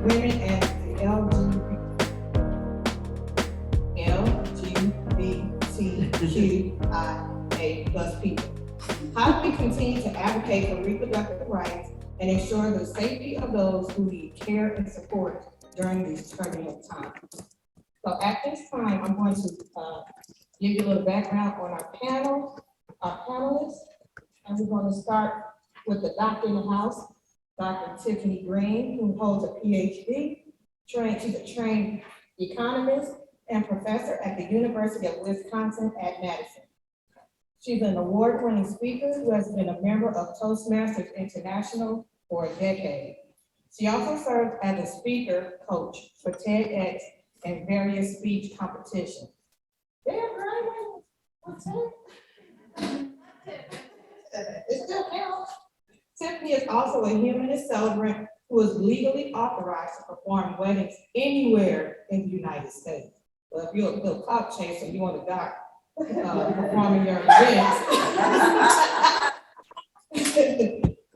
women and the LGBTQIA plus people. How do we continue to advocate for reproductive rights and ensure the safety of those who need care and support during these turbulent times? So at this time, I'm going to give you a little background on our panelists. And we're going to start with the doctor in the house, Dr. Tiffany Green, who holds a PhD. She's a trained economist and professor at the University of Wisconsin at Madison. She's an award-winning speaker who has been a member of Toastmasters International for a decade. She also served as a speaker coach for TEDx and various speech competitions. Damn, right? What's that? It still counts. Tiffany is also a humanist celebrant who is legally authorized to perform weddings anywhere in the United States. Well, if you're a little clout chaser, you want a doc performing your events,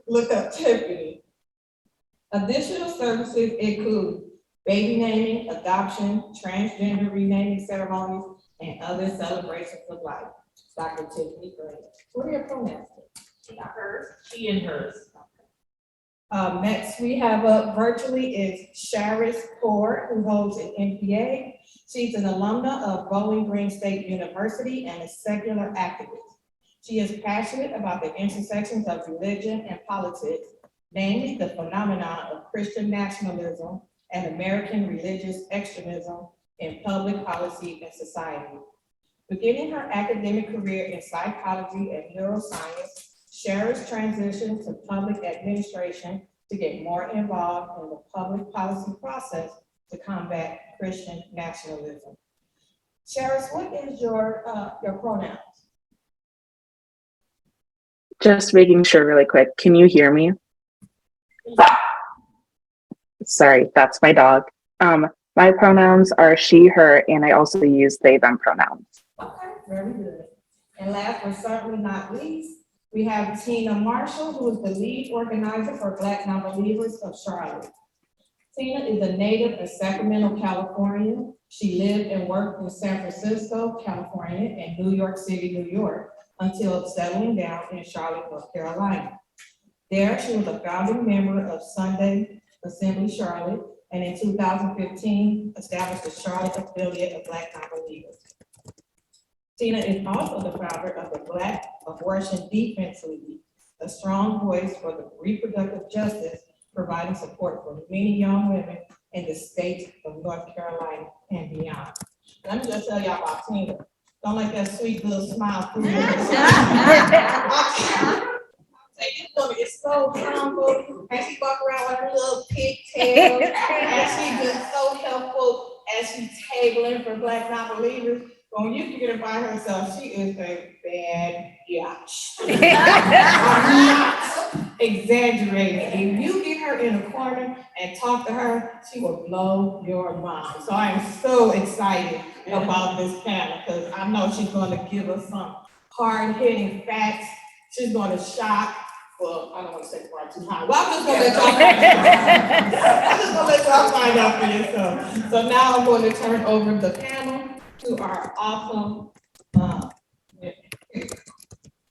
look up Tiffany. Additional services include baby naming, adoption, transgender renaming ceremonies, and other celebrations of life. Dr. Tiffany Green. What are your pronouns? Hers, she and hers. Next we have up virtually is Charis, Hoard, who holds an MPA. She's an alumna of Bowling Green State University and a secular activist. She is passionate about the intersections of religion and politics, namely the phenomenon of Christian nationalism and American religious extremism in public policy and society. Beginning her academic career in psychology and neuroscience, Charis transitioned to public administration to get more involved in the public policy process to combat Christian nationalism. Charis, what is your pronouns? Just making sure really quick. Can you hear me? Sorry, that's my dog. My pronouns are she, her, and I also use they, them pronouns. Okay, very good. And last but certainly not least, we have Tina Marshall, who is the lead organizer for Black Nonbelievers of Charlotte. Tina is a native of Sacramento, California. She lived and worked in San Francisco, California, and New York City, New York, until settling down in Charlotte, North Carolina. There, she was a founding member of Sunday Assembly Charlotte, and in 2015, established the Charlotte affiliate of Black Nonbelievers. Tina is also the founder of the Black Abortion Defense League, a strong voice for the reproductive justice, providing support for many young women in the state of North Carolina and beyond. Let me just tell y'all about Tina. Don't let that sweet little smile fool you. This woman is so humble, and she walk around with her little pigtails, and she's just so helpful as she's tabling for Black Nonbelievers. When you can get her by herself, she is a bad bitch. I'm not exaggerating. If you get her in a corner and talk to her, she will blow your mind. So I am so excited about this panel because I know she's going to give us some hard-hitting facts. She's going to shock. Well, I don't want to say far too high. Well, I'm just going to let y'all find out. I'm just going to let y'all find out for yourself. So now I'm going to turn over the panel to our awesome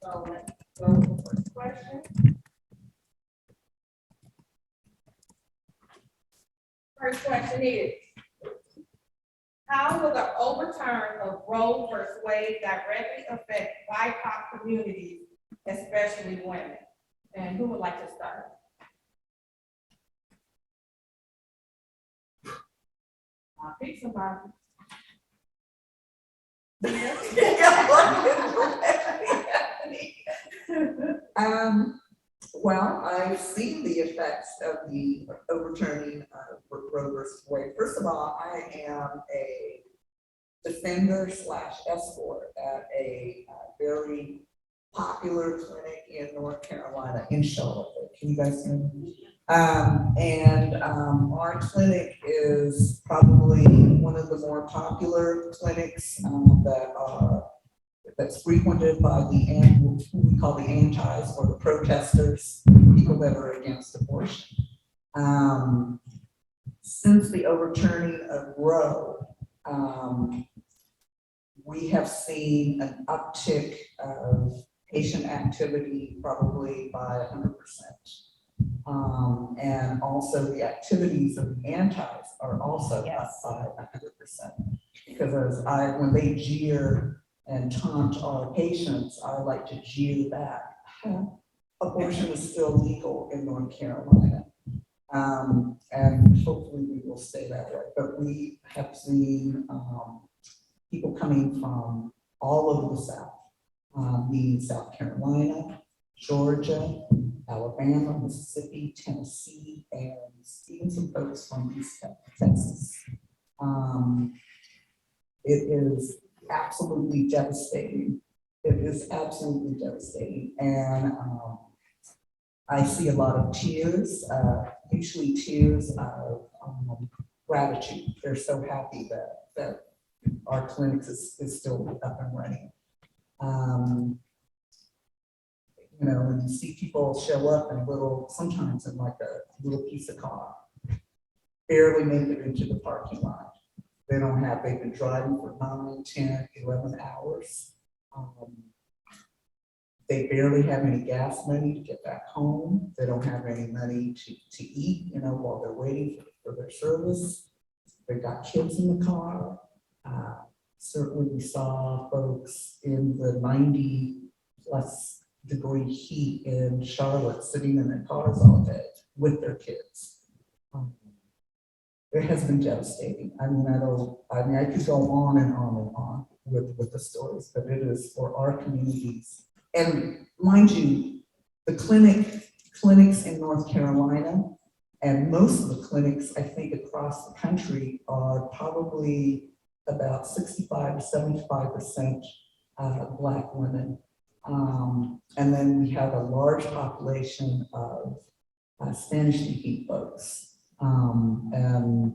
so let's go to the first question. First question is, how will the overturn of Roe versus Wade directly affect BIPOC communities, especially women? And who would like to start? I'll pick somebody. Well, I've seen the effects of the overturning of Roe versus Wade. First of all, I am a defender / escort at a very popular clinic in North Carolina, in Charlotte. Can you guys hear me? Our clinic is probably one of the more popular clinics that's frequented by who we call the antis or the protesters, people that are against abortion. since the overturning of Roe, we have seen an uptick of patient activity probably by 100%. And also the activities of the antis are also up by 100%. Because when they jeer and taunt our patients, I like to jeer back. Abortion is still legal in North Carolina. And hopefully we will stay that way. But we have seen people coming from all over the South, meaning South Carolina, Georgia, Alabama, Mississippi, Tennessee, and even some folks from East Texas. It is absolutely devastating. It is absolutely devastating. And I see a lot of tears, usually tears of gratitude. They're so happy that our clinics is still up and running. You know, when you see people show up in sometimes in like a little piece of car, barely make it into the parking lot. They've been driving for 9, 10, 11 hours. They barely have any gas money to get back home. They don't have any money to eat, you know, while they're waiting for their service. They've got kids in the car. Certainly we saw folks in the 90+ degree heat in Charlotte sitting in their cars all day with their kids. It has been devastating. I I could go on and on and on with the stories, but it is for our communities. And mind you, the clinics in North Carolina and most of the clinics, I think, across the country are probably about 65 to 75% Black women. And then we have a large population of Spanish-speaking folks. And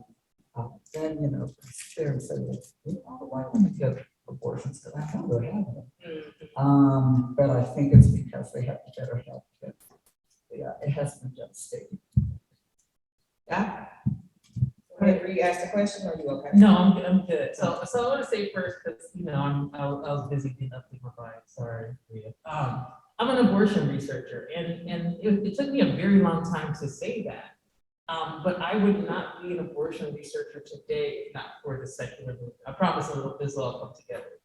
then, you know, there and say, why don't we get abortions? Because I know they're having them. But I think it's because they have better health care. Yeah, it has been devastating. Yeah. Were you asked a question or are you okay? No, I'm good. So I want to say first, because you know I was busy getting up to provide. Sorry, Bria. I'm an abortion researcher, and it took me a very long time to say that. But I would not be an abortion researcher today if not for the secular movement. I promise this will all come together.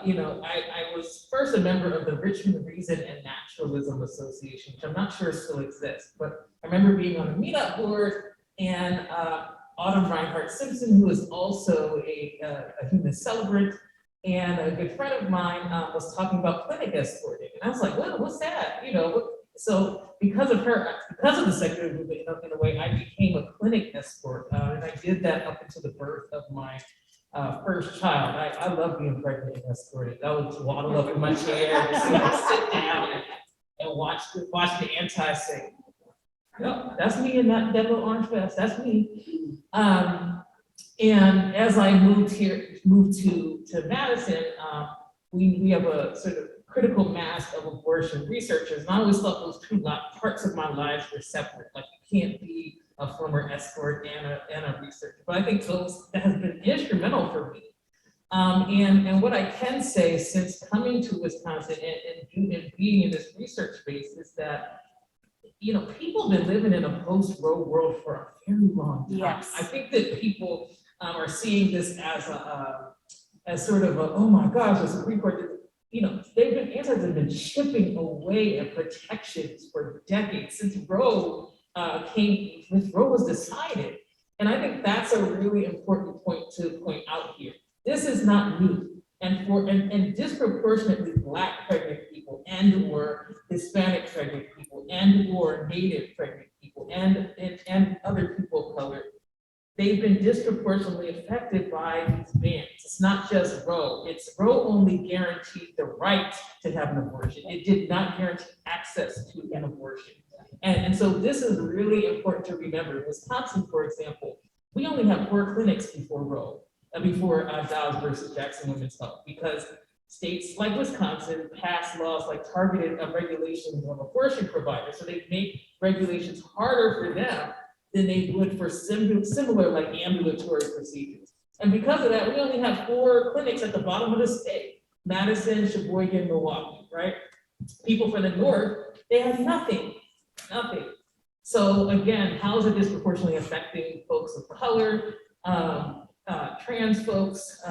You know, I was first a member of the Richmond Reason and Naturalism Association, which I'm not sure still exists, but I remember being on a meetup board and Autumn Reinhardt Simpson, who is also a human celebrant, and a good friend of mine was talking about clinic escorting. And I was like, well, what's that? You know, so because of her, because of the secular movement, in a way, I became a clinic escort. And I did that up until the birth of my first child. I love being pregnant and escorted. I would waddle up in my chair, just sit down and watch the anti-sing. Yep, that's me in that little orange vest. That's me. And as I moved to Madison, we have a sort of critical mass of abortion researchers. And I always thought those two parts of my life were separate. Like you can't be a former escort and a researcher. But I think that has been instrumental for me. And what I can say since coming to Wisconsin and being in this research space is that, you know, people have been living in a post-Roe world for a very long time. Yes. I think that people are seeing this as sort of oh my gosh, the Supreme Court, you know, antis have been chipping away at protections for decades since Roe was decided. And I think that's a really important point to point out here. This is not new. And disproportionately Black pregnant people and or Hispanic pregnant people and or Native pregnant people and other people of color, they've been disproportionately affected by these bans. It's not just Roe. Roe only guaranteed the right to have an abortion. It did not guarantee access to an abortion. And so this is really important to remember. In Wisconsin, for example, we only have 4 clinics before Roe. Before Dowd versus Jackson Women's Health, because states like Wisconsin pass laws like targeted regulations of abortion providers. So they make regulations harder for them than they would for similar like ambulatory procedures. And because of that, we only have 4 clinics at the bottom of the state: Madison, Sheboygan, Milwaukee, right? People from the north, they have nothing. So again, how is it disproportionately affecting folks of color, trans folks?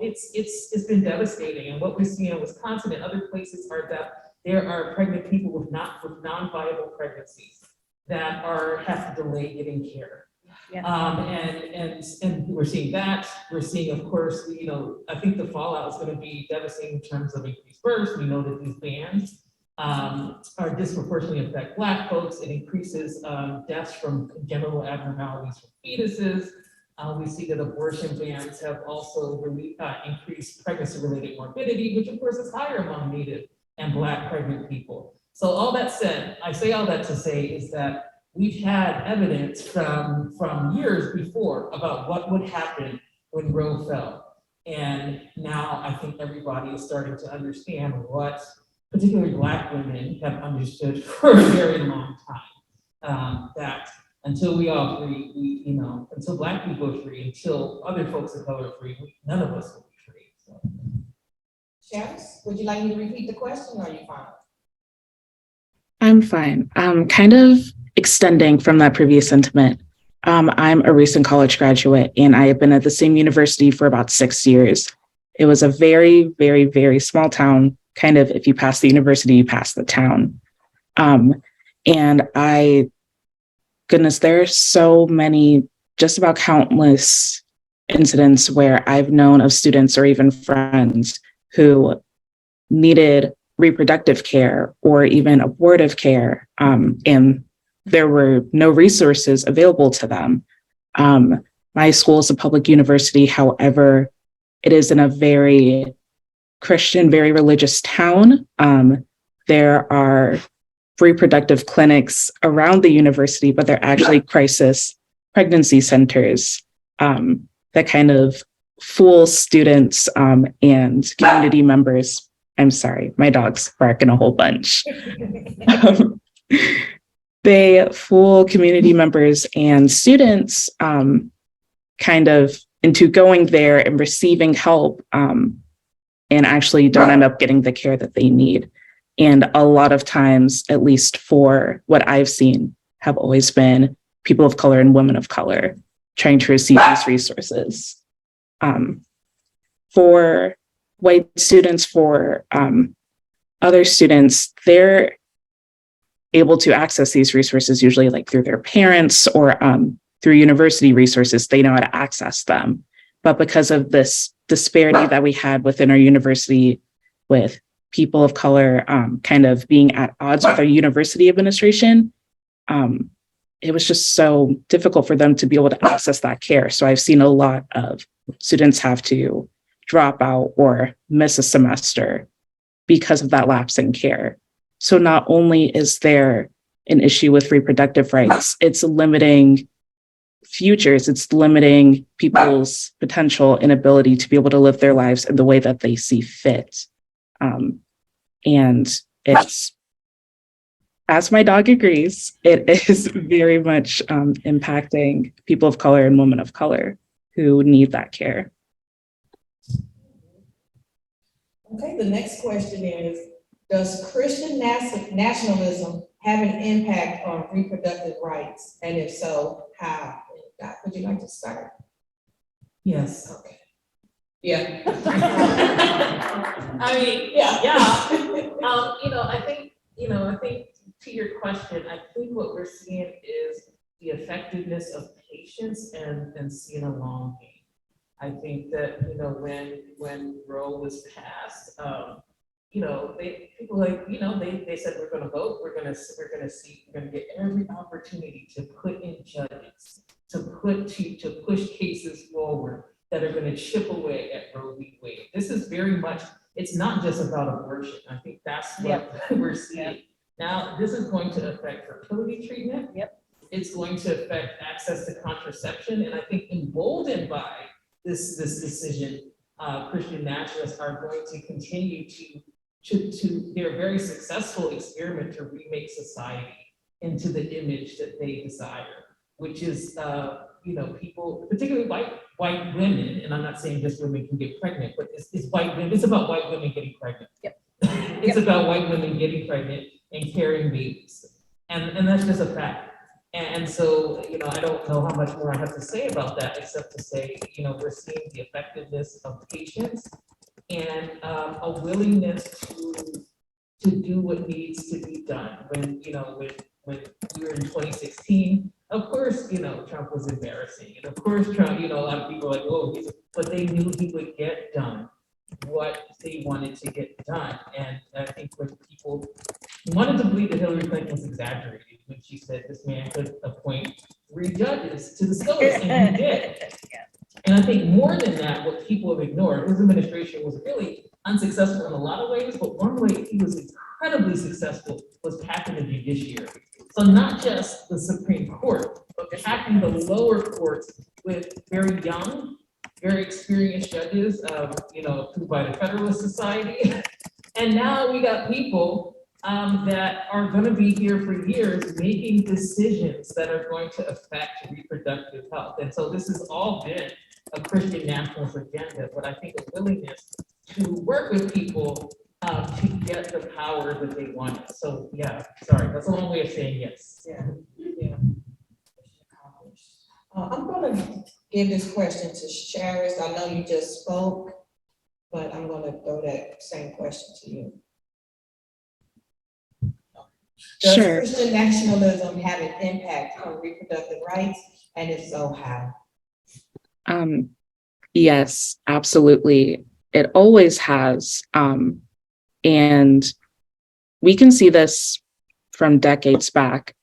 It's been devastating. And what we see in Wisconsin and other places are that there are pregnant people with non-viable pregnancies that have to delay getting care. Yeah. And we're seeing that. We're seeing, of course, I think the fallout is going to be devastating in terms of increased births. We know that these bans are disproportionately affect Black folks. It increases deaths from congenital abnormalities from fetuses. We see that abortion bans have also really increased pregnancy-related morbidity, which of course is higher among Native and Black pregnant people. So all that said, I say all that to say is that we've had evidence from years before about what would happen when Roe fell. And now I think everybody is starting to understand what particularly Black women have understood for a very long time. That until we all free, until Black people are free, until other folks of color are free, none of us will be free. So. Charis, would you like me to repeat the question, or are you fine? I'm fine. Kind of extending from that previous sentiment. I'm a recent college graduate, and I have been at the same university for about 6 years. It was a very, very, very small town. Kind of, if you pass the university, you pass the town. And there are so many, just about countless incidents where I've known of students or even friends who needed reproductive care or even abortive care, and there were no resources available to them. My school is a public university, however, it is in a very Christian, very religious town. There are reproductive clinics around the university, but they're actually crisis pregnancy centers that kind of fool students and community members. I'm sorry, my dog's barking a whole bunch. They fool community members and students kind of into going there and receiving help and actually don't end up getting the care that they need. And a lot of times, at least for what I've seen, have always been people of color and women of color trying to receive these resources. For white students, for other students, they're able to access these resources usually like through their parents or through university resources. They know how to access them. But because of this disparity that we had within our university with people of color kind of being at odds with our university administration, it was just so difficult for them to be able to access that care. So I've seen a lot of students have to drop out or miss a semester because of that lapse in care. So not only is there an issue with reproductive rights, it's limiting futures, it's limiting people's potential and ability to be able to live their lives in the way that they see fit. And it's, as my dog agrees, it is very much impacting people of color and women of color who need that care. Okay, the next question is, does Christian nationalism have an impact on reproductive rights? And if so, how? Doc, would you like to start? Yes. Okay. Yeah. I mean, yeah. I think to your question, I think what we're seeing is the effectiveness of patience and seeing a long game. I think that, when Roe was passed, they said we're going to vote, we're going to get every opportunity to put in judges, to push cases forward that are going to chip away at Roe v. Wade. This is very much, it's not just about abortion. I think that's what we're seeing. Yep. Now, this is going to affect fertility treatment. Yep. It's going to affect access to contraception. And I think emboldened by this decision, Christian nationalists are going to continue to their very successful experiment to remake society into the image that they desire. which is, people, particularly white women, and I'm not saying just women can get pregnant, but it's white women, it's about white women getting pregnant. Yep. It's about white women getting pregnant and carrying babies. And that's just a fact. And so, I don't know how much more I have to say about that, except to say, we're seeing the effectiveness of patience and a willingness to do what needs to be done. When we were in 2016, of course, Trump was embarrassing. And of course, Trump, a lot of people are like, oh, but they knew he would get done what they wanted to get done. And I think when people wanted to believe that Hillary Clinton was exaggerating when she said this man could appoint 3 judges to the SCOTUS, and he did. And I think more than that, what people have ignored, his administration was really unsuccessful in a lot of ways, but one way he was incredibly successful was packing the judiciary. So not just the Supreme Court, but packing the lower courts with very young, very experienced judges, approved by the Federalist Society. And now we got people that are going to be here for years making decisions that are going to affect reproductive health. And so this has all been a Christian nationalist agenda, but I think a willingness to work with people to get the power that they want. So yeah, sorry, that's a long way of saying yes. Yeah. I'm gonna give this question to Charis. I know you just spoke, but I'm gonna throw that same question to you. Does Sure. Christian nationalism have an impact on reproductive rights? And if so, how? Yes, absolutely. It always has. And we can see this from decades back.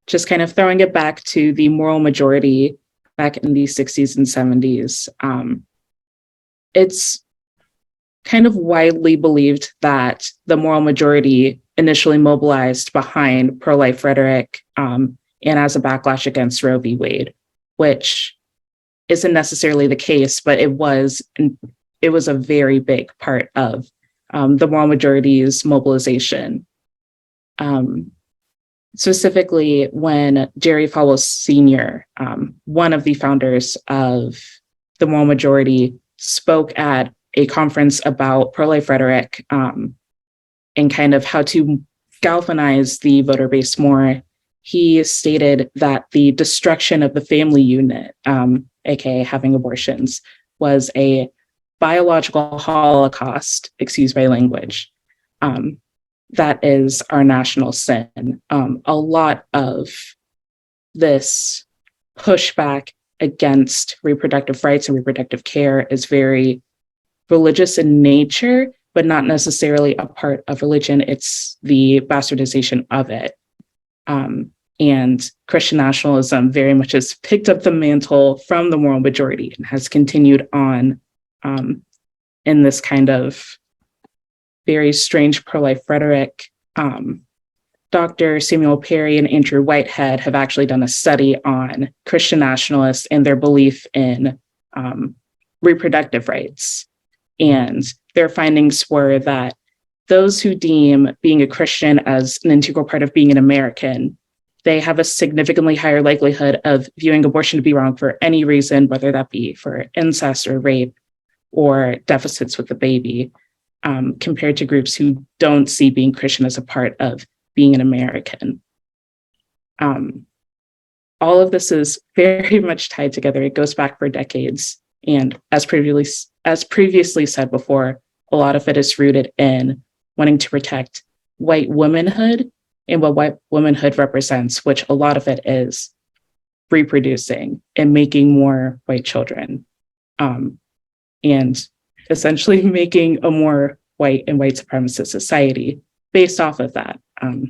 Just kind of throwing it back to the moral majority back in the 60s and 70s. It's kind of widely believed that the moral majority initially mobilized behind pro-life rhetoric and as a backlash against Roe v. Wade, which isn't necessarily the case, but it was a very big part of the moral majority's mobilization. Specifically, when Jerry Falwell Sr., one of the founders of the moral majority, spoke at a conference about pro-life rhetoric and kind of how to galvanize the voter base more, he stated that the destruction of the family unit, aka having abortions, was a biological holocaust, excuse my language. That is our national sin. A lot of this pushback against reproductive rights and reproductive care is very religious in nature, but not necessarily a part of religion. It's the bastardization of it. And Christian nationalism very much has picked up the mantle from the moral majority and has continued on in this kind of very strange pro-life rhetoric. Dr. Samuel Perry and Andrew Whitehead have actually done a study on Christian nationalists and their belief in reproductive rights. And their findings were that those who deem being a Christian as an integral part of being an American, they have a significantly higher likelihood of viewing abortion to be wrong for any reason, whether that be for incest or rape or deficits with the baby, compared to groups who don't see being Christian as a part of being an American. All of this is very much tied together. It goes back for decades. And as previously said before, a lot of it is rooted in wanting to protect white womanhood and what white womanhood represents, which a lot of it is reproducing and making more white children, and essentially making a more white and white supremacist society based off of that.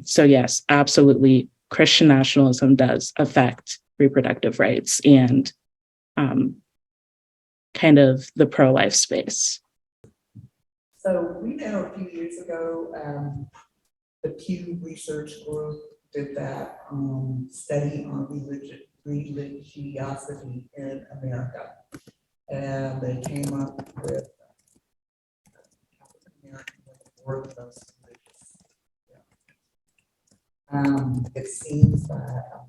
So yes, absolutely, Christian nationalism does affect reproductive rights and kind of the pro-life space. So we know a few years ago, the Pew Research Group did that study on religiosity in America. And they came up with American were the most religious. It seems that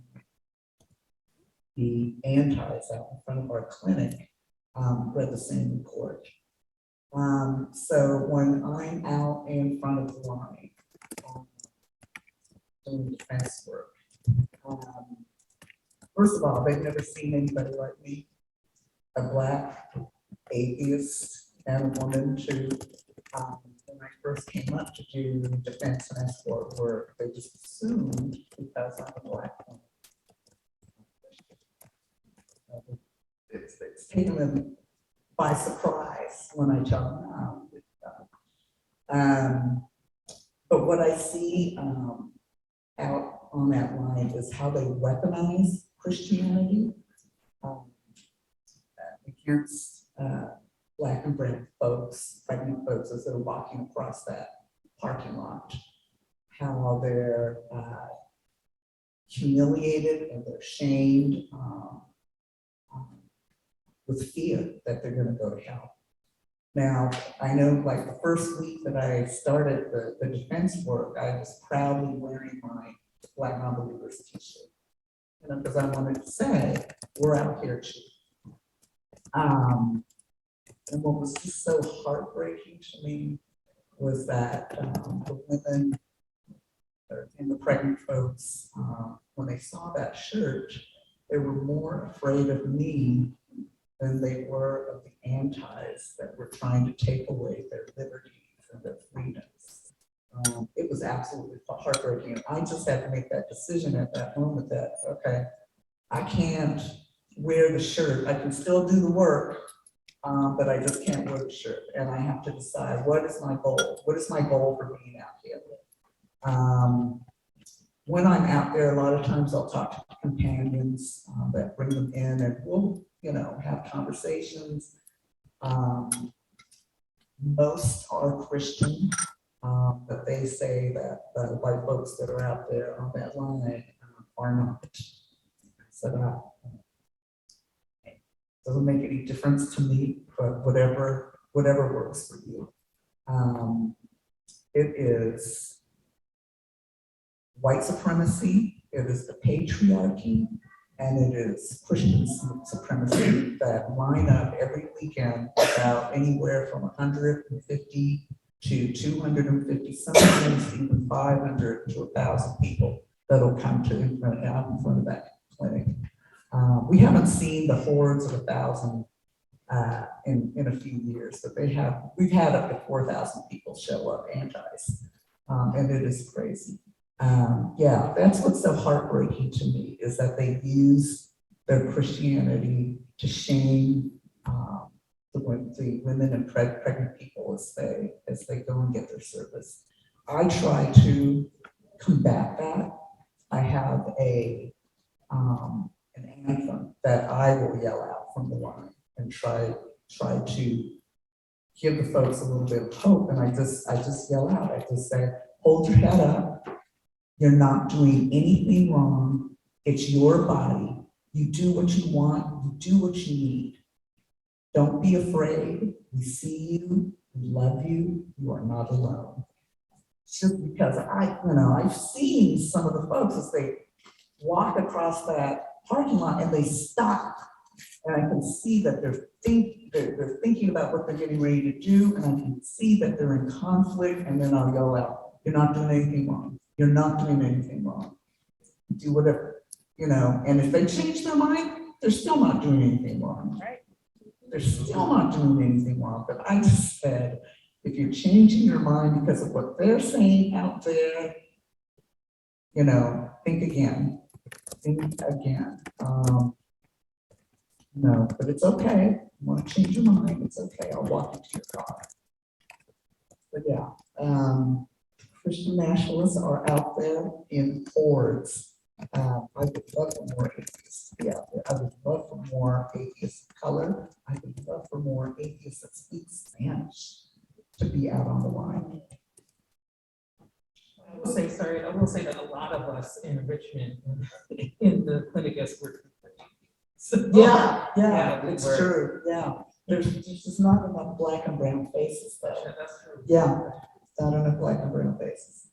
the antis out in front of our clinic read the same report. So when I'm out in front of the line doing defense work, first of all, they've never seen anybody like me, a Black atheist and a woman too. When I first came up to do defense and escort work, they just assumed because I'm a Black woman. It's taken them by surprise when I tell them no. But what I see out on that line is how they weaponize Christianity against Black and brown folks, pregnant folks as they're walking across that parking lot. How they're humiliated and they're shamed with fear that they're going to go to hell. Now, I know like the first week that I started the defense work, I was proudly wearing my Black Nonbelievers t-shirt. You know, because I wanted to say, we're out here too. And what was just so heartbreaking to me was that the women and the pregnant folks, when they saw that shirt, they were more afraid of me than they were of the antis that were trying to take away their liberties and their freedoms. It was absolutely heartbreaking. And I just had to make that decision at that moment that, okay, I can't wear the shirt. I can still do the work, but I just can't wear the shirt. And I have to decide, what is my goal? What is my goal for being out here? When I'm out there, a lot of times I'll talk to companions that bring them in and we'll, you know, have conversations. Most are Christian, but they say that the white folks that are out there on that line are not. So that doesn't make any difference to me, but whatever works for you. It is white supremacy, it is the patriarchy, and it is Christian supremacy that line up every weekend about anywhere from 150 to 250, sometimes even 500 to 1,000 people that'll come out in front of that clinic. We haven't seen the hordes of 1,000 in a few years, but we've had up to 4,000 people show up, antis, and it is crazy. Yeah, that's what's so heartbreaking to me is that they use their Christianity to shame the women and pregnant people as they go and get their service. I try to combat that. I have an anthem that I will yell out from the line and try to give the folks a little bit of hope. And I just yell out. I just say, hold your head up. You're not doing anything wrong. It's your body. You do what you want. You do what you need. Don't be afraid. We see you. We love you. You are not alone. Just because I've seen some of the folks as they walk across that parking lot and they stop. And I can see that they're thinking about what they're getting ready to do. And I can see that they're in conflict. And then I'll yell out, you're not doing anything wrong. You're not doing anything wrong. Do whatever, and if they change their mind, they're still not doing anything wrong. Right? They're still not doing anything wrong. But I just said, if you're changing your mind because of what they're saying out there, think again. Think again. No, but it's okay. You want to change your mind, it's okay. I'll walk into your car. But yeah. Christian nationalists are out there in hordes. I would love for more atheists to be out there. I would love for more atheists of color. I would love for more atheists that speak Spanish to be out on the line. I will say that a lot of us in Richmond in the clinic escort. So, yeah, it's true. Yeah, there's just not enough Black and brown faces though. Yeah, that's true. Yeah. Not enough Black and brown faces.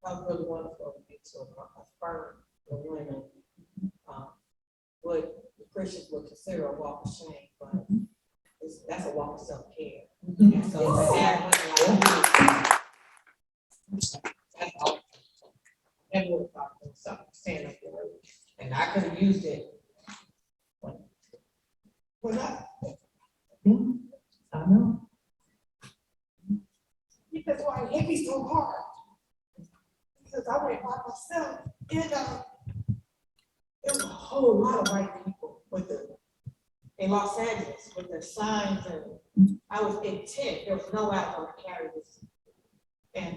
I really wonderful to affirm the women what the Christians would consider a walk of shame, but that's a walk of self-care. And so to have women like you, that's all. Never would have thought of something, stand up there, and I could have used it. When I, I know. because why it hit me so hard? Because I went by myself, and there was a whole lot of white people in Los Angeles with their signs, and I was intent. There was no way I was going to carry this. And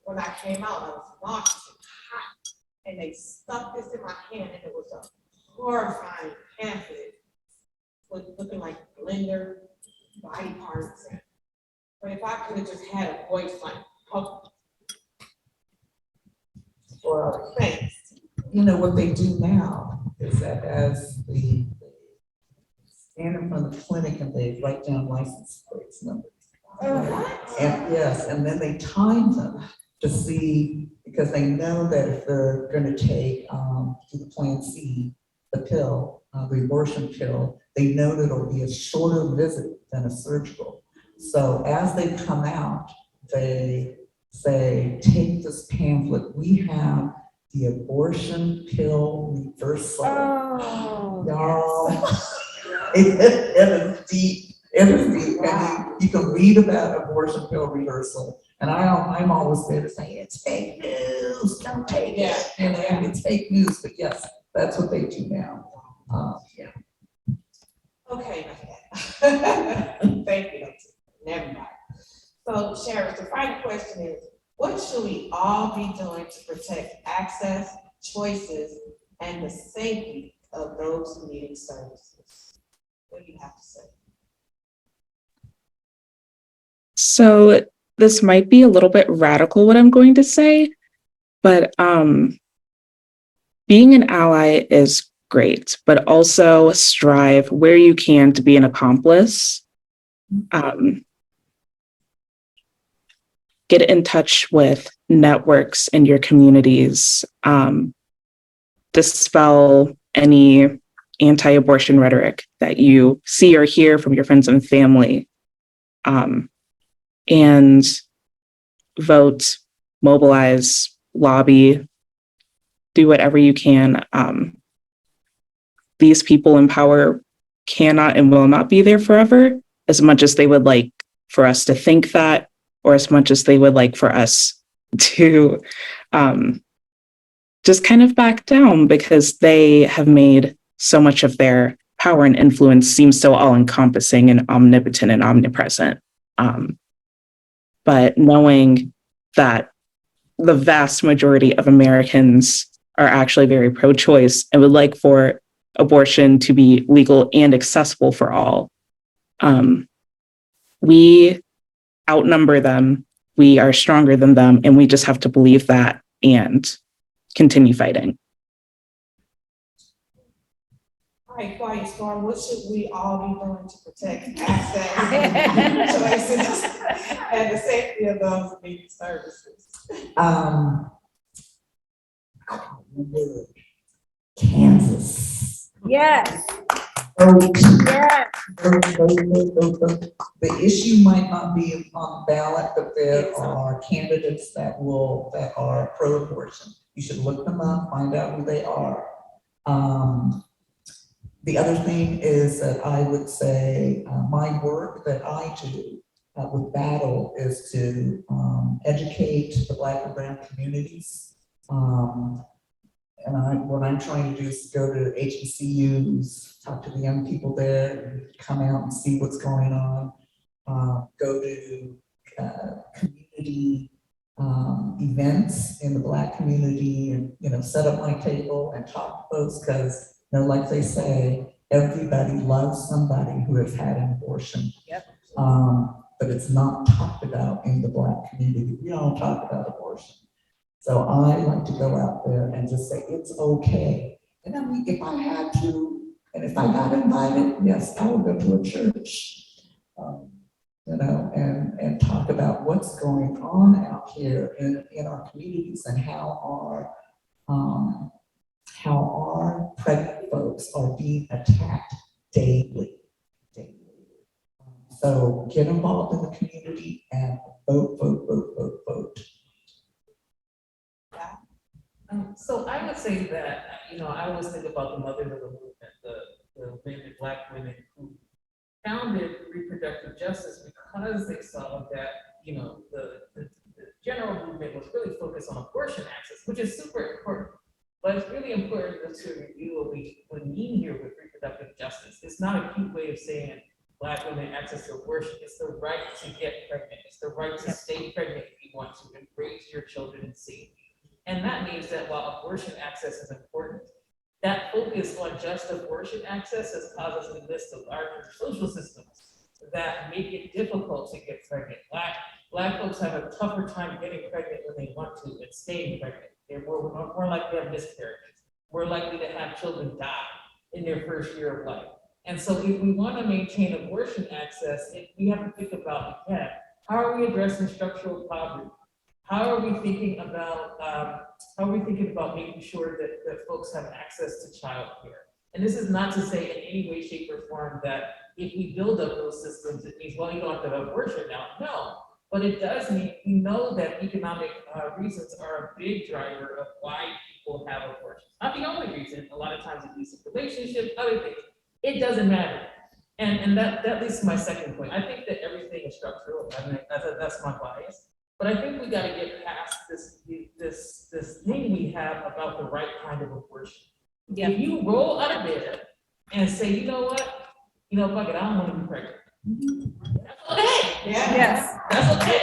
when I came out, I was nauseous and hot, and they stuck this in my hand, and it was a horrifying pamphlet with looking like blender body parts. But if I could have just had a voice like, oh, Well, thanks. you know, what they do now is that as the stand in front of the clinic and they write down license plates numbers. And yes, and then they time them to see, because they know that if they're gonna take through the Plan C, the pill, the abortion pill, they know that it'll be a shorter visit than a surgical. So as they come out, they say, take this pamphlet, we have the abortion pill reversal. Oh, Y'all, it is deep, it is deep. And you can read about abortion pill reversal. And I'm always there to say, it's fake news, don't take it. And it's fake news, but yes, that's what they do now. Yeah. Okay. Thank you. Never mind. So, Charis, the final question is, what should we all be doing to protect access, choices, and the safety of those who need services? What do you have to say? So this might be a little bit radical what I'm going to say, but being an ally is great, but also strive where you can to be an accomplice. Get in touch with networks in your communities. Dispel any anti-abortion rhetoric that you see or hear from your friends and family. And vote, mobilize, lobby, do whatever you can. These people in power cannot and will not be there forever, as much as they would like for us to think that, or as much as they would like for us to just kind of back down, because they have made so much of their power and influence seem so all-encompassing and omnipotent and omnipresent. But knowing that the vast majority of Americans are actually very pro-choice and would like for abortion to be legal and accessible for all, we outnumber them, we are stronger than them, and we just have to believe that and continue fighting. All right, quiet storm, what should we all be doing to protect access, choices, and the safety of those who need services? Kansas. yes, Vote. yes. The issue might not be on the ballot, but there are candidates that are pro-abortion. You should look them up, find out who they are. The other thing is that I would say my work that I do with Battle is to educate the Black and Brown communities. And what I'm trying to do is go to HBCUs, talk to the young people there, come out and see what's going on, go to community events in the Black community, and set up my table and talk to folks, because like they say, everybody loves somebody who has had an abortion. Yep. But it's not talked about in the Black community. We don't talk about abortion. So I like to go out there and just say, it's okay. And I mean, if I had to, and if I got invited, yes, I would go to a church, and talk about what's going on out here in our communities and how our how our pregnant folks are being attacked daily. So get involved in the community and vote, vote, vote, vote, vote. So I would say that, I always think about the mothers of the movement, the women, Black women who founded reproductive justice because they saw that, the general movement was really focused on abortion access, which is super important. But it's really important to review what we mean here with reproductive justice. It's not a cute way of saying Black women access to abortion. It's the right to get pregnant. It's the right to stay pregnant if you want to and raise your children in safety. And that means that while abortion access is important, that focus on just abortion access has caused us to miss the larger social systems that make it difficult to get pregnant. Black folks have a tougher time getting pregnant when they want to and staying pregnant. They're more likely to have miscarriages, more likely to have children die in their first year of life. And so if we want to maintain abortion access, we have to think about, again, how are we addressing structural poverty? How are we thinking about making sure that folks have access to childcare? And this is not to say in any way, shape, or form that if we build up those systems, it means, well, you don't have to have abortion now. No, but it does mean we know that economic reasons are a big driver of why people have abortions. Not the only reason. A lot of times abusive relationships, other things. It doesn't matter. And that leads to my second point. I think that everything is structural. I mean, that's my bias. But I think we got to get past this thing we have about the right kind of abortion. Yeah. If you roll out of bed and say, you know what, fuck it, I don't want to be pregnant. That's okay. Yeah. Yes. That's okay.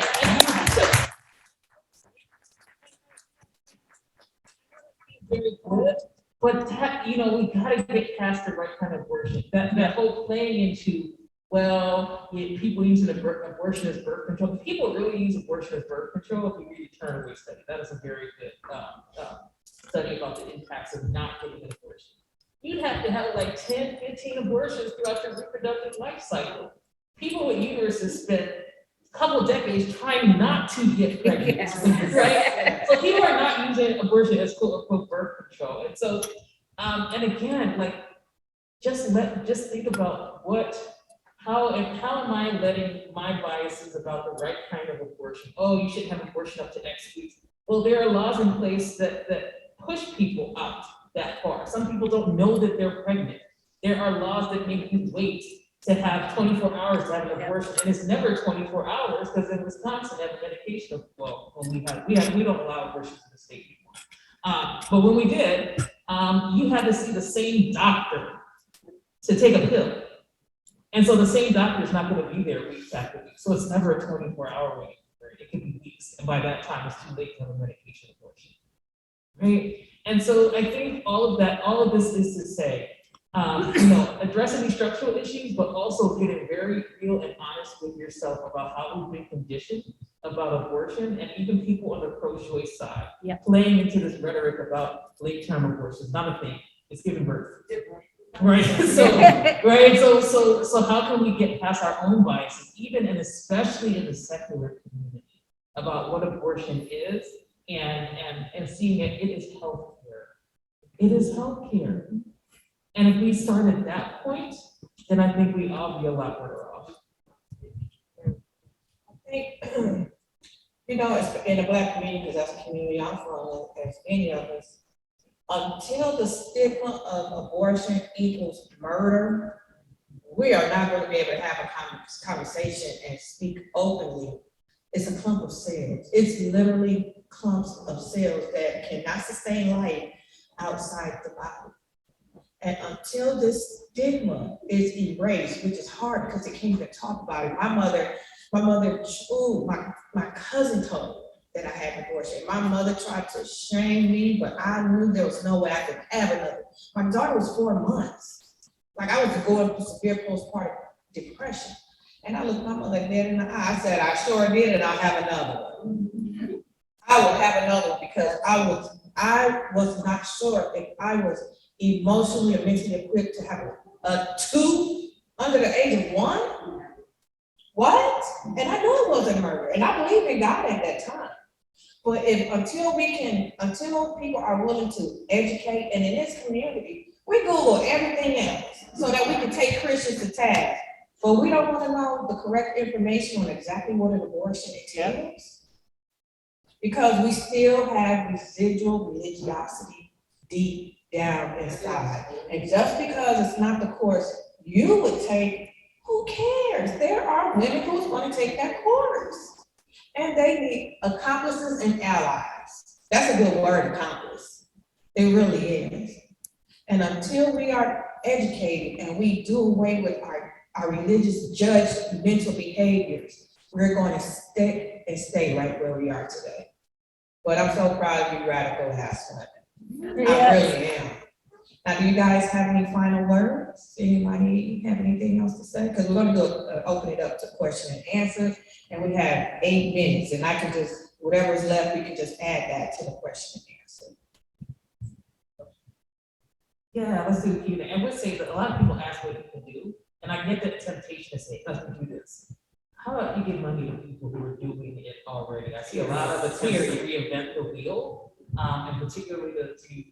Very good. But that, we got to get past the right kind of abortion. That whole playing into, well, people using abortion as birth control. If people really use abortion as birth control, if you read the Turner study, that is a very good study about the impacts of not getting an abortion. You'd have to have like 10, 15 abortions throughout your reproductive life cycle. People with uteruses spend a couple of decades trying not to get pregnant, right? So people are not using abortion as quote unquote birth control. And so, and again, like, just think about how am I letting my biases about the right kind of abortion? Oh, you shouldn't have abortion up to X weeks. Well, there are laws in place that push people out that far. Some people don't know that they're pregnant. There are laws that make you wait to have 24 hours to have an abortion, and it's never 24 hours because in Wisconsin, they have a medication. Well, we don't allow abortions in the state anymore. But when we did, you had to see the same doctor to take a pill. And so the same doctor is not going to be there weeks after weeks. So it's never a 24-hour wait. Right? It could be weeks. And by that time, it's too late to have a medication abortion. Right? And so I think all of this is to say, addressing these structural issues, but also getting very real and honest with yourself about how we've been conditioned about abortion, and even people on the pro-choice side, playing into this rhetoric about late-term abortion. Not a thing. It's giving birth. Right. So how can we get past our own biases, even and especially in the secular community, about what abortion is and seeing it is healthcare. It is healthcare. And if we start at that point, then I think we'd all be a lot better off. I think, it's in the Black community, because that's the community I'm from, as many of us, until the stigma of abortion equals murder, we are not going to be able to have a conversation and speak openly. It's a clump of cells. It's literally clumps of cells that cannot sustain life outside the body. And until this stigma is erased, which is hard because they can't even talk about it. My cousin told me that I had an abortion. My mother tried to shame me, but I knew there was no way I could have another. My daughter was 4 months. Like, I was going through severe postpartum depression. And I looked my mother dead in the eye. I said, I sure did, and I'll have another one. I will have another one because I was not sure if I was emotionally or mentally equipped to have a 2 under the age of 1. What? And I knew it wasn't murder, and I believed in God at that time. But until people are willing to educate, and in this community, we Google everything else so that we can take Christians to task. But we don't want to know the correct information on exactly what an abortion entails. Because we still have residual religiosity deep down inside. And just because it's not the course you would take, who cares? There are women who's going to take that course. And they need accomplices and allies. That's a good word, accomplice. It really is. And until we are educated and we do away with our religious judgmental behaviors, we're going to stay right where we are today. But I'm so proud of you, Radical Ass Women. I really am. Now, do you guys have any final words? Anybody have anything else to say? Because we're going to open it up to question and answer, and we have 8 minutes, and I can just, whatever's left, we can just add that to the question and answer. Yeah, let's do Q&A. And we'll say that a lot of people ask what you can do, and I get the temptation to say, let's do this. How about you give money to people who are doing it already? I see a lot of attempts to reinvent the wheel, and particularly to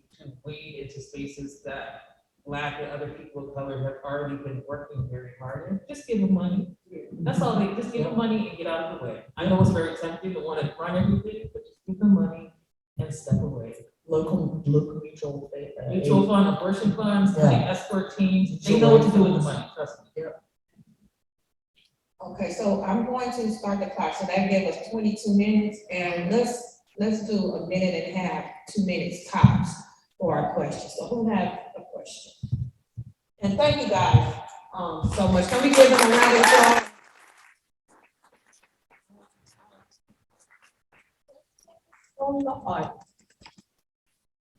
wade into spaces that Black and other people of color have already been working very hard in. Just give them money. That's all they, just give them money and get out of the way. I know it's very tempting to want to run everything, but just give them money and step away. Local mutual Mutual fund, abortion funds, like escort teams, they know what to do with the money, trust me. Okay, so I'm going to start the clock, so that gave us 22 minutes, and let's do a minute and a half, 2 minutes tops for our questions. So who has a question? And thank you guys so much. Can we give them a round of applause? Oh, Lord.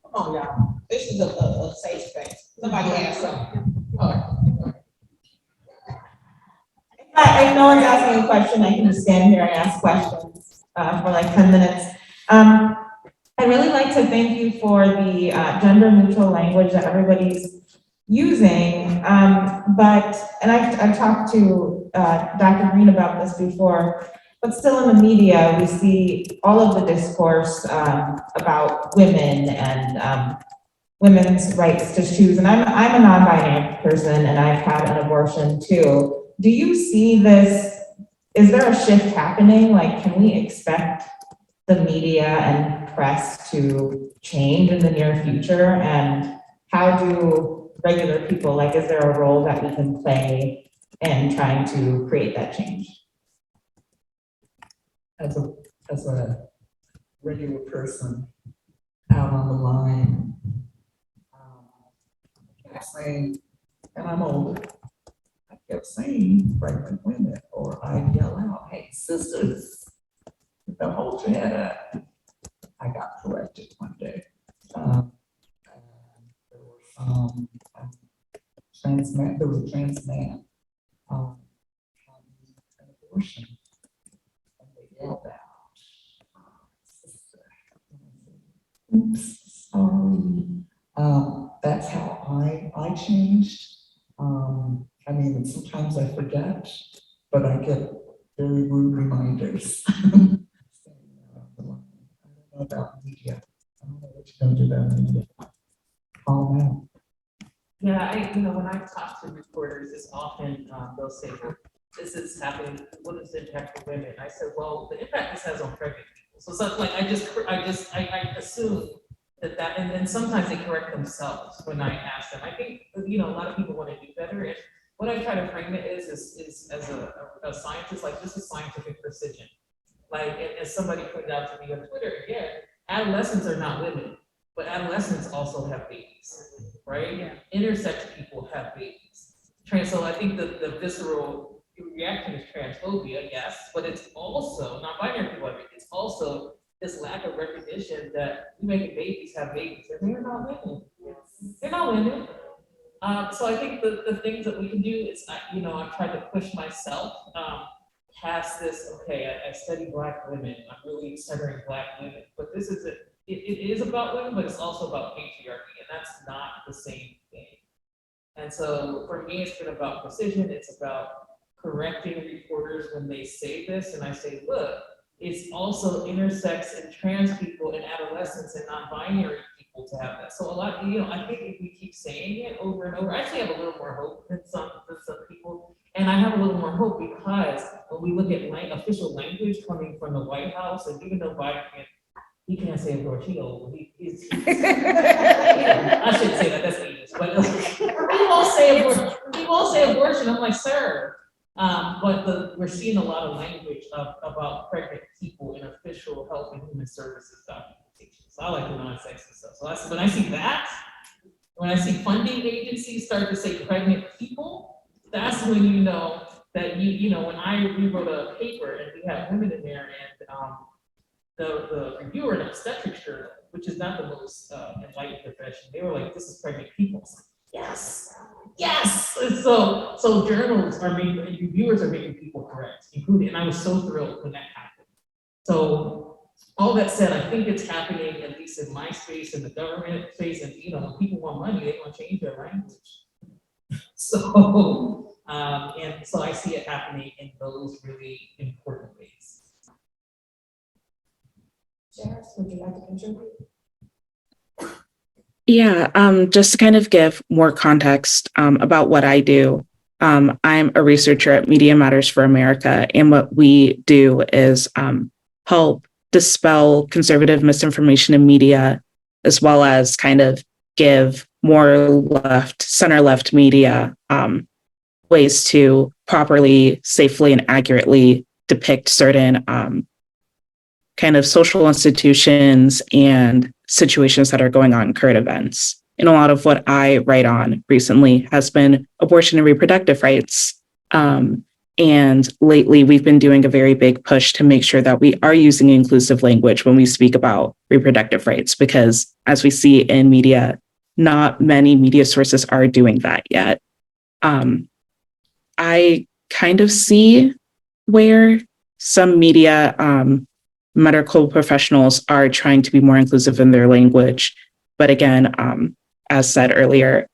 Come on, y'all. This is a safe space. Somebody has something. All right. If no one's asking a question, I can just stand here and ask questions for like 10 minutes. I'd really like to thank you for the gender neutral language that everybody's using. And I've talked to Dr. Green about this before, but still in the media, we see all of the discourse about women and women's rights to choose. And I'm a non-binary person and I've had an abortion too. Do you see this, is there a shift happening? Like, can we expect the media and press to change in the near future? And how do regular people, like, is there a role that we can play in trying to create that change? As a regular person out on the line, I kept saying, and I'm older, I kept saying pregnant women, or I'd yell out, hey, sisters, don't hold your head up. I got corrected one day. And there were some there was a trans man having an abortion. And they yelled out, sister. Oops, sorry. That's how I changed. I mean, sometimes I forget, but I get very rude reminders. I don't know about media. I don't know what you're gonna do about media. Call them out. Yeah, when I talk to reporters, it's often, they'll say, this is happening, what is the impact for women? I said, well, the impact this has on pregnant people. So something like, I assume that, and then sometimes they correct themselves when I ask them. I think, a lot of people want to do better. And what I try to frame it is as a scientist, like, this is scientific precision. Like, as somebody pointed out to me on Twitter, yeah, adolescents are not women, but adolescents also have babies, right? Yeah. Intersex people have babies. So I think the visceral reaction is transphobia, yes, but it's also, non-binary people, it's also this lack of recognition that we making babies have babies, and they're not women. They're not women. So I think the things that we can do is, I've tried to push myself past this, okay, I study Black women, I'm really centering Black women, but this is it is about women, but it's also about patriarchy, and that's not the same thing. And so for me, it's been about precision, it's about correcting reporters when they say this, and I say, look, it's also intersex and trans people and adolescents and non-binary people to have that. So a lot, I think if we keep saying it over and over, I actually have a little more hope than some people. And I have a little more hope because when we look at official language coming from the White House, and even though Biden he can't say abortion, he's I shouldn't say that, that's ageist, but he won't say abortion, I'm like, sir. But we're seeing a lot of language about pregnant people in official health and human services documentation. So I like the non-sexist stuff. So when I see that, when I see funding agencies start to say pregnant people, that's when you know that when we wrote a paper and we had women in there and the reviewer in Obstetrics Journal, which is not the most enlightened profession, they were like, this is pregnant people. Yes. And so journals are making, reviewers are making people correct, including, and I was so thrilled when that happened. So all that said, I think it's happening, at least in my space, in the government space, and when people want money, they want to change their language. So, and so I see it happening in those really important ways. Charis, would you like to contribute? Yeah, just to kind of give more context about what I do. I'm a researcher at Media Matters for America, and what we do is help dispel conservative misinformation in media, as well as kind of give more center-left media ways to properly, safely, and accurately depict certain kind of social institutions and situations that are going on in current events. And a lot of what I write on recently has been abortion and reproductive rights. And lately, we've been doing a very big push to make sure that we are using inclusive language when we speak about reproductive rights, because as we see in media, not many media sources are doing that yet. I kind of see where some media medical professionals are trying to be more inclusive in their language. But again, as said earlier,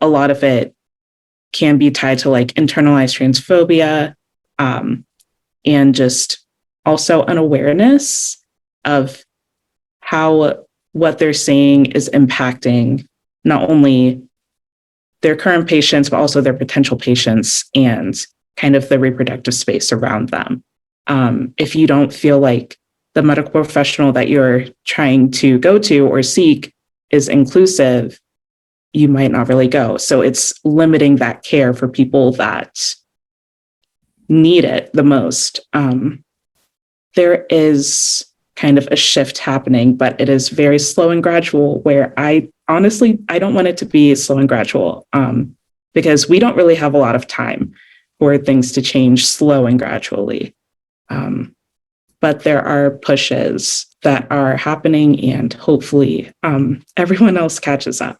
a lot of it can be tied to like internalized transphobia and just also an awareness of how what they're saying is impacting not only their current patients, but also their potential patients and kind of the reproductive space around them. If you don't feel like the medical professional that you're trying to go to or seek is inclusive, you might not really go. So it's limiting that care for people that need it the most. There is kind of a shift happening, but it is very slow and gradual, where I don't want it to be slow and gradual because we don't really have a lot of time for things to change slow and gradually. But there are pushes that are happening, and hopefully everyone else catches up.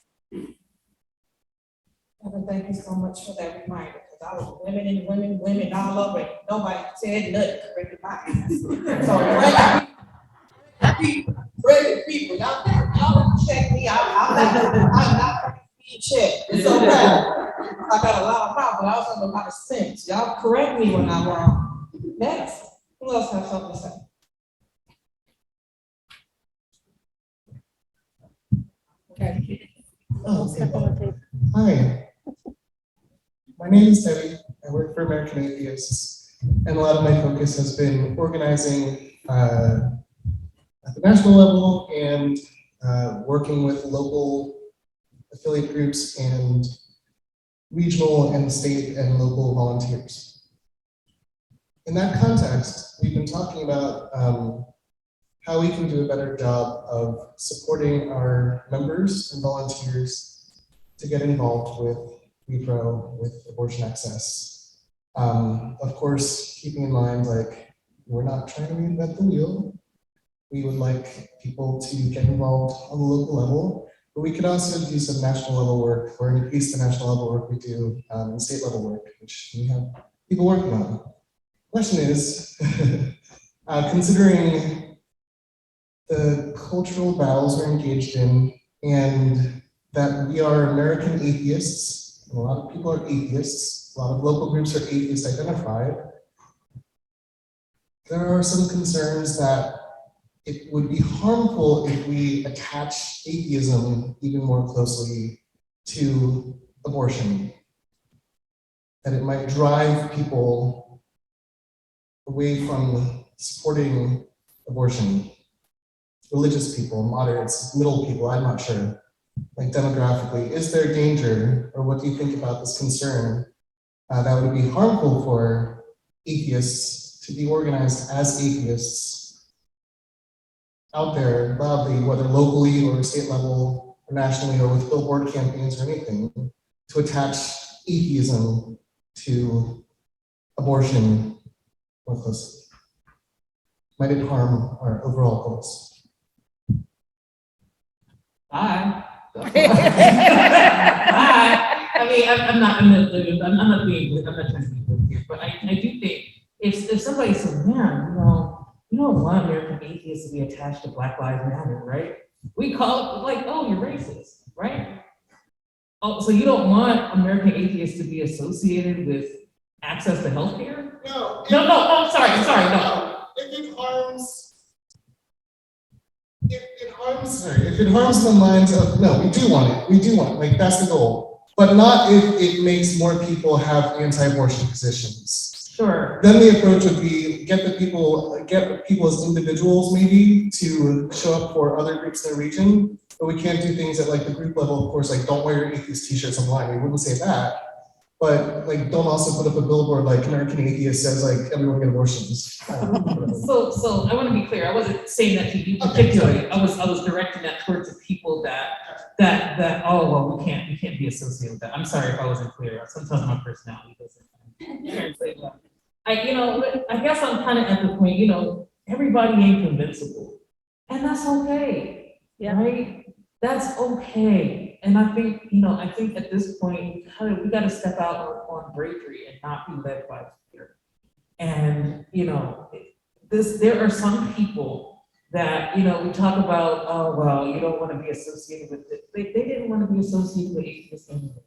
Evan, thank you so much for that reminder, because I was women all over it. Nobody said nothing corrected my ass. So pregnant people, y'all check me out. I'm not being checked. It's okay. I got a lot of power, but I also have a lot of sense. Y'all correct me when I'm wrong. Next. Who else has something to say? Okay. Hi, my name is Tiffany. I work for American Atheists, and a lot of my focus has been organizing at the national level and working with local affiliate groups and regional and state and local volunteers. In that context, we've been talking about how we can do a better job of supporting our members and volunteers to get involved with repro, with abortion access. Of course, keeping in mind, like, we're not trying to reinvent the wheel. We would like people to get involved on the local level, but we could also do some national level work or increase the national level work we do and state level work, which we have people working on. Question is, considering the cultural battles we're engaged in and that we are American atheists, and a lot of people are atheists, a lot of local groups are atheist identified, there are some concerns that it would be harmful if we attach atheism even more closely to abortion. That it might drive people away from supporting abortion. Religious people, moderates, middle people, I'm not sure. Like demographically, is there danger, or what do you think about this concern that would be harmful for atheists to be organized as atheists out there loudly, whether locally or state level or nationally or with billboard campaigns or anything, to attach atheism to abortion more closely? Might it harm our overall goals? Bye. Bye. I mean, I'm not being, I'm not trying to be good here, but I do think if somebody said, man, you don't want American atheists to be attached to Black Lives Matter, right? We call it like, oh, you're racist, right? Oh, so you don't want American atheists to be associated with access to healthcare? No. No, sorry, no. If it harms the minds of, no, we do want it, like, that's the goal. But not if it makes more people have anti-abortion positions. Sure. Then the approach would be get people as individuals maybe to show up for other groups in the region, but we can't do things at like the group level, of course, like don't wear your atheist t-shirts online, we wouldn't say that. But like, don't also put up a billboard like American Atheist says like everyone get abortions. So I want to be clear. I wasn't saying that to you particularly. I was directing that towards the people that oh well we can't be associated with that. I'm sorry if I wasn't clear. Sometimes my personality doesn't. I guess I'm kind of at the point. Everybody ain't convincible, and that's okay. Yeah. Right. That's okay. And I think at this point, we got to step out on bravery and not be led by fear. And, there are some people that, we talk about, oh, well, you don't want to be associated with it. They didn't want to be associated with atheists anyway.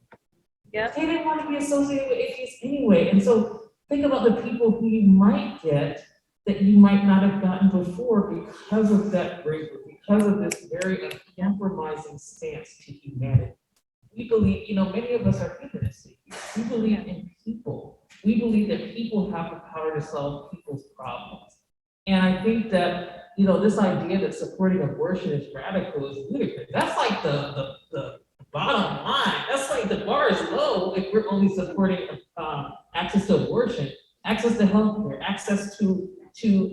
Yeah. They didn't want to be associated with atheists anyway. And so think about the people who you might get that you might not have gotten before because of that bravery, because of this very uncompromising stance to humanity. We believe, many of us are humanists. We believe in people. We believe that people have the power to solve people's problems. And I think that, this idea that supporting abortion is radical is ludicrous. That's like the bottom line. That's like the bar is low if we're only supporting access to abortion, access to healthcare, access to food,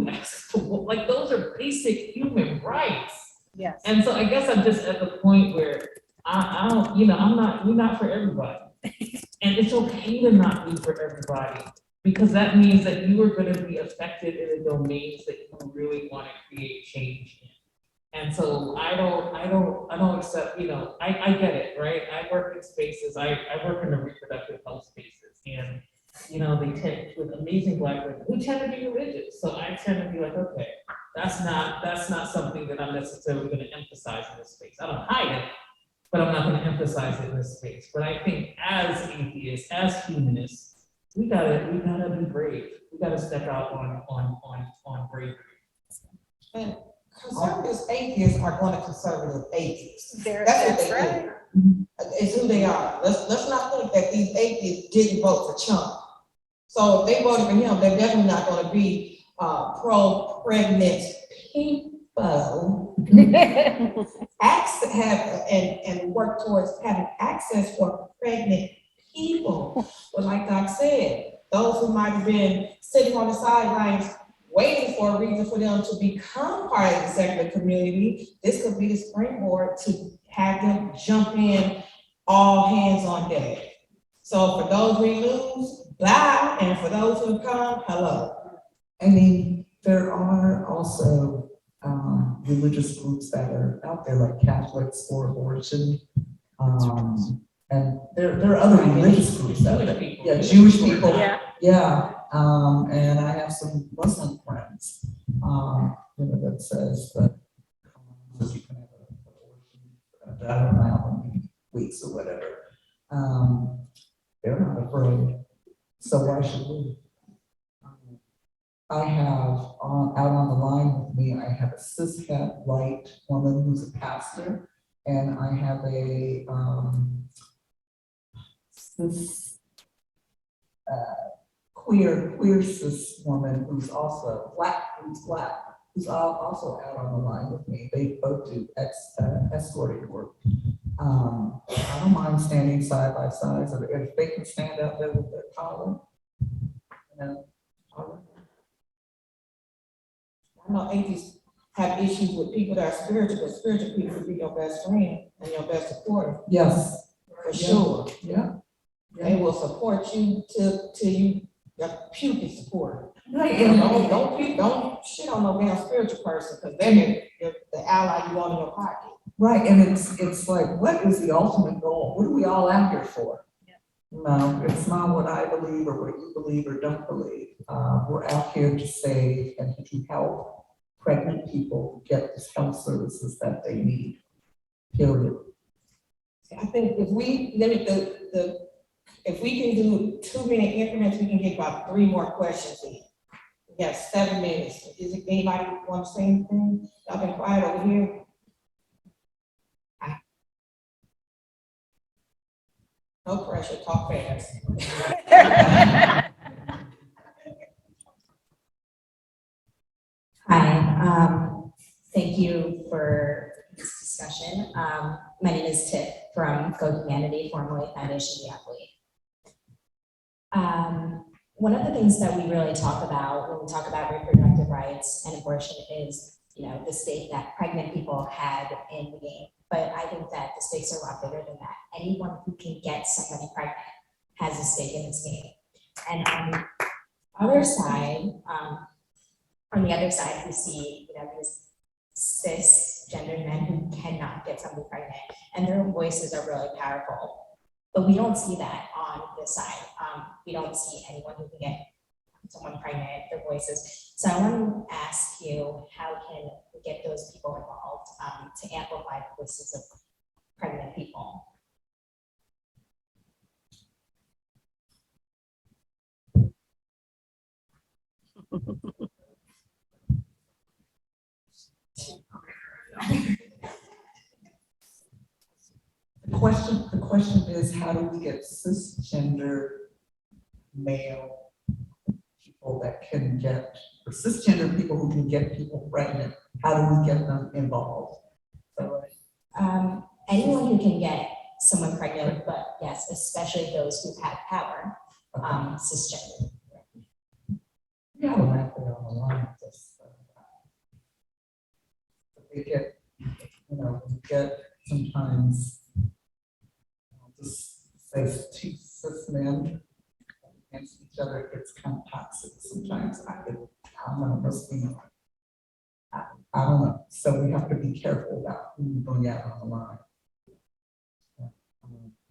access to, like, those are basic human rights. Yes. And so I guess I'm just at the point where we're not for everybody. And it's okay to not be for everybody, because that means that you are going to be affected in the domains that you really want to create change in. And so I don't accept, I get it, right? I work in spaces, I work in the reproductive health spaces, and they tend, with amazing Black women, we tend to be religious. So I tend to be like, okay, that's not something that I'm necessarily going to emphasize in this space. I don't hide it, but I'm not going to emphasize it in this space. But I think as atheists, as humanists, we gotta be brave. We gotta step out on bravery. And conservative atheists are going to conservative atheists. That's what they do. It's who they are. Let's not think that these atheists didn't vote for Trump. So if they voted for him, they're definitely not going to be pro-pregnant people. And work towards having access for pregnant people. But like Doc said, those who might have been sitting on the sidelines waiting for a reason for them to become part of the secular community, this could be the springboard to have them jump in, all hands on deck. So for those we lose, bye, and for those who come, hello. I mean, there are also religious groups that are out there, like Catholics for abortion. And there are other religious groups out there. Yeah, Jewish people. Yeah. And I have some Muslim friends, that says that you can have an abortion, I don't know how many weeks or whatever. They're not afraid. So why should we? I have out on the line with me, I have a cishet white woman who's a pastor, and I have a cis queer cis woman who's also black, who's also out on the line with me. They both do escorting work. I don't mind standing side by side, so if they can stand up there with their collar, you know. I know atheists have issues with people that are spiritual, but spiritual people will be your best friend and your best supporter, Yes. for sure. Yeah. They will support you till you, your puke support. Right, And and don't shit on no damn spiritual person, because they're the ally you want in your pocket. right, and it's like, what is the ultimate goal? What are we all out here for? No, it's not what I believe or what you believe or don't believe. We're out here to save and to help pregnant people get the health services that they need. Period. I think if we limit if we can do 2-minute increments, we can get about 3 more questions in. We got 7 minutes. Is it anybody want to say anything? Y'all been quiet over here. No pressure, talk fast. Hi, thank you for this discussion. My name is Tiff from Go Humanity, formerly Foundation The Athlete. One of the things that we really talk about when we talk about reproductive rights and abortion is, the stake that pregnant people had in the game. But I think that the stakes are a lot bigger than that. Anyone who can get somebody pregnant has a stake in this game. And on the other side, we see, these cisgendered men who cannot get somebody pregnant, and their voices are really powerful. But we don't see that on this side. We don't see anyone who can get someone pregnant, their voices. So I want to ask you, how can we get those people involved to amplify the voices of pregnant people? The question is, how do we get cisgender male people that can get, or cisgender people who can get people pregnant, how do we get them involved? So, Anyone who can get someone pregnant, but yes, especially those who have power, cisgender. yeah, automatically on the line, just, they get, you get sometimes, just say two cis men against each other, it's kind of toxic sometimes. I don't know, must be, I don't know. So we have to be careful about who we bring out on the line.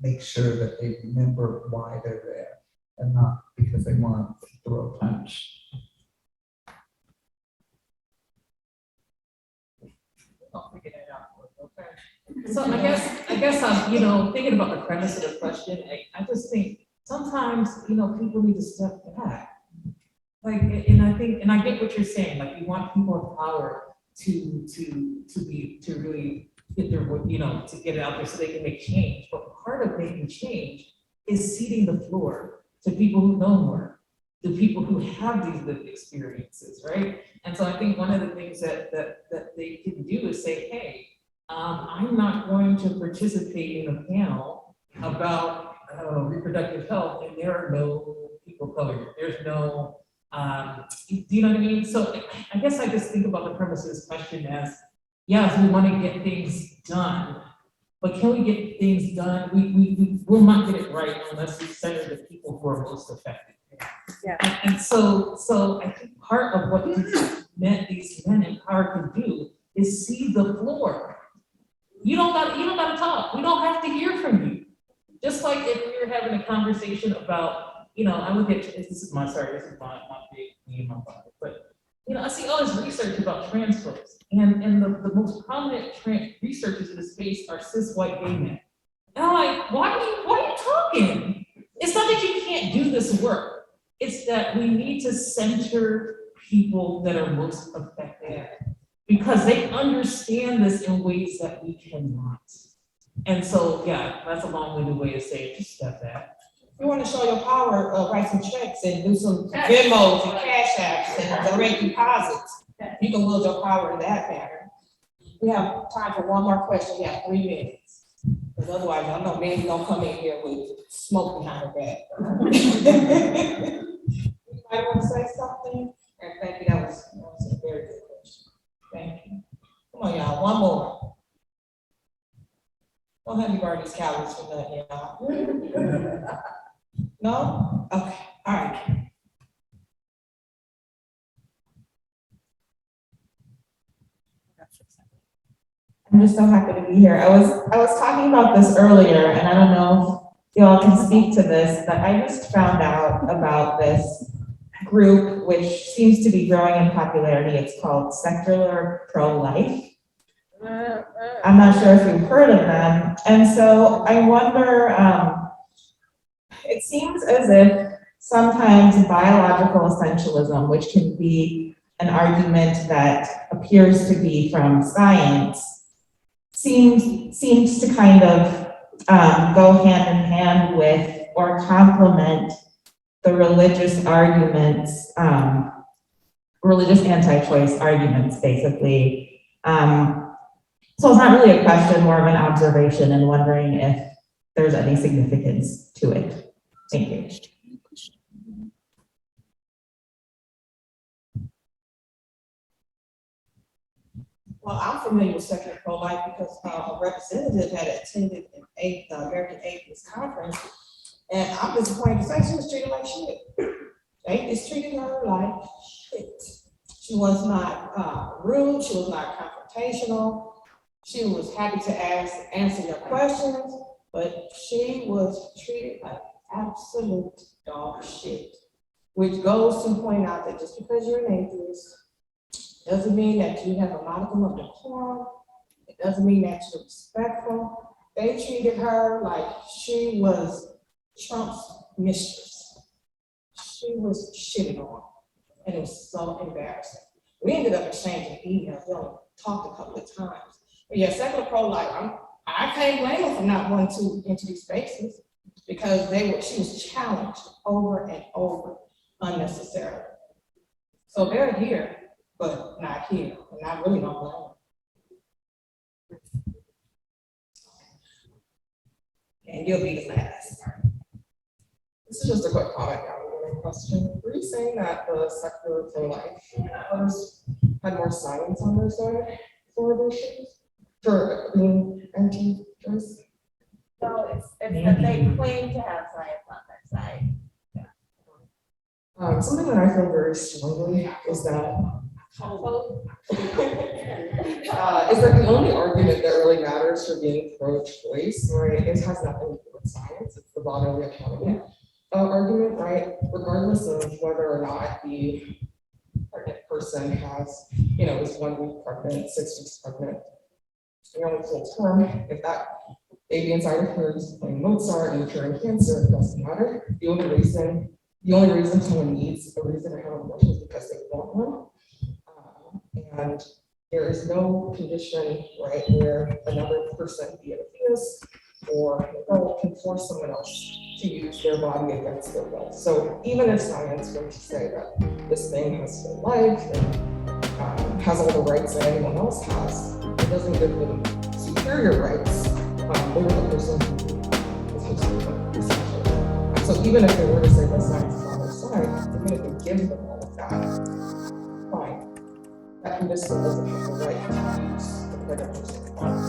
Make sure that they remember why they're there and not because they want to throw a punch. I'll figure that out. Okay. So I guess I'm, thinking about the premise of the question. I just think sometimes, people need to step back. Like, and I get what you're saying. Like, you want people of power to really get their, to get it out there so they can make change. But part of making change is seeding the floor to people who know more, to people who have these lived experiences, right? And so I think one of the things that they can do is say, hey, I'm not going to participate in a panel about reproductive health, and there are no people of color. There's no, do you know what I mean? So I guess I just think about the premise of this question as, yes, we want to get things done, but can we get things done? We will not get it right unless we center the people who are most affected. Yeah. And so I think part of what these men in power can do is see the floor. You don't gotta talk. We don't have to hear from you. Just like if we were having a conversation about, I look at, this is my big me and my body, but I see all this research about trans folks, and the most prominent trans researchers in the space are cis white gay men. And I'm like, why are you talking? It's not that you can't do this work. It's that we need to center people that are most affected, because they understand this in ways that we cannot. And so, yeah, that's a long-winded way to say it, just step back. You want to show your power, write some checks and do some Venmos and Cash Apps and direct deposits. You can build your power in that manner. We have time for one more question. We have 3 minutes. Because otherwise, I know men don't come in here with smoke behind their back. Anybody want to say something? And thank you, that was a very good question. Thank you. Come on, y'all, one more. Don't have me burn these calories for nothing, y'all. No? Okay, all right. I'm just so happy to be here. I was talking about this earlier, and I don't know if y'all can speak to this, but I just found out about this group, which seems to be growing in popularity. It's called Secular Pro-Life. I'm not sure if you've heard of them. And so I wonder, it seems as if sometimes biological essentialism, which can be an argument that appears to be from science, seems to kind of go hand in hand with or complement the religious arguments, religious anti-choice arguments, basically. So it's not really a question, more of an observation, and wondering if there's any significance to it. Thank you. Well, I'm familiar with secular pro-life because a representative had attended the American Atheist Conference, and I'm disappointed to say she was treated like shit. Atheists treated her like shit. She was not rude, she was not confrontational, she was happy to answer your questions, but she was treated like absolute dog shit, which goes to point out that just because you're an atheist doesn't mean that you have a modicum of decorum. It doesn't mean that you're respectful. They treated her like she was Trump's mistress. She was shitting on, and it was so embarrassing. We ended up exchanging emails. We only talked a couple of times. But yeah, secular pro-life, I can't blame her for not wanting to enter these spaces because she was challenged over and over unnecessarily. So they're here, but not here, and I really don't blame them. And you'll be the last. This is just a quick comment, not a question. Were you saying that the secular pro-life had more science on their side for abortions? For being anti-choice? So it's that they claim to have science on their side. Something that I feel very strongly is that the only argument that really matters for being pro-choice, right, it has nothing to do with science. It's the bodily autonomy argument, right? Regardless of whether or not the pregnant person has, is 1 week pregnant, 6 weeks pregnant, you're only full term. If that baby inside of her is playing Mozart and curing cancer, it doesn't matter. The only reason someone needs a reason to have an abortion is because they want one. And there is no condition, right, where another person, be it a fetus or an adult, can force someone else to use their body against their will. So even if science were to say that this thing has full life and has all the rights that anyone else has, it doesn't give them superior rights over the person who is hosting them, essentially. So even if they were to say that science is on their side, even if they give them all of that, fine. That can just still doesn't have the right to use the pregnant person's body.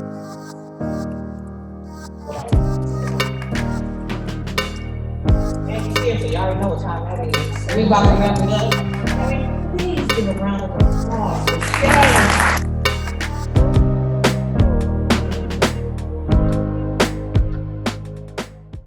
And you seriously, you already know what time that is. We about to wrap it up. Please give a round of applause for Charis.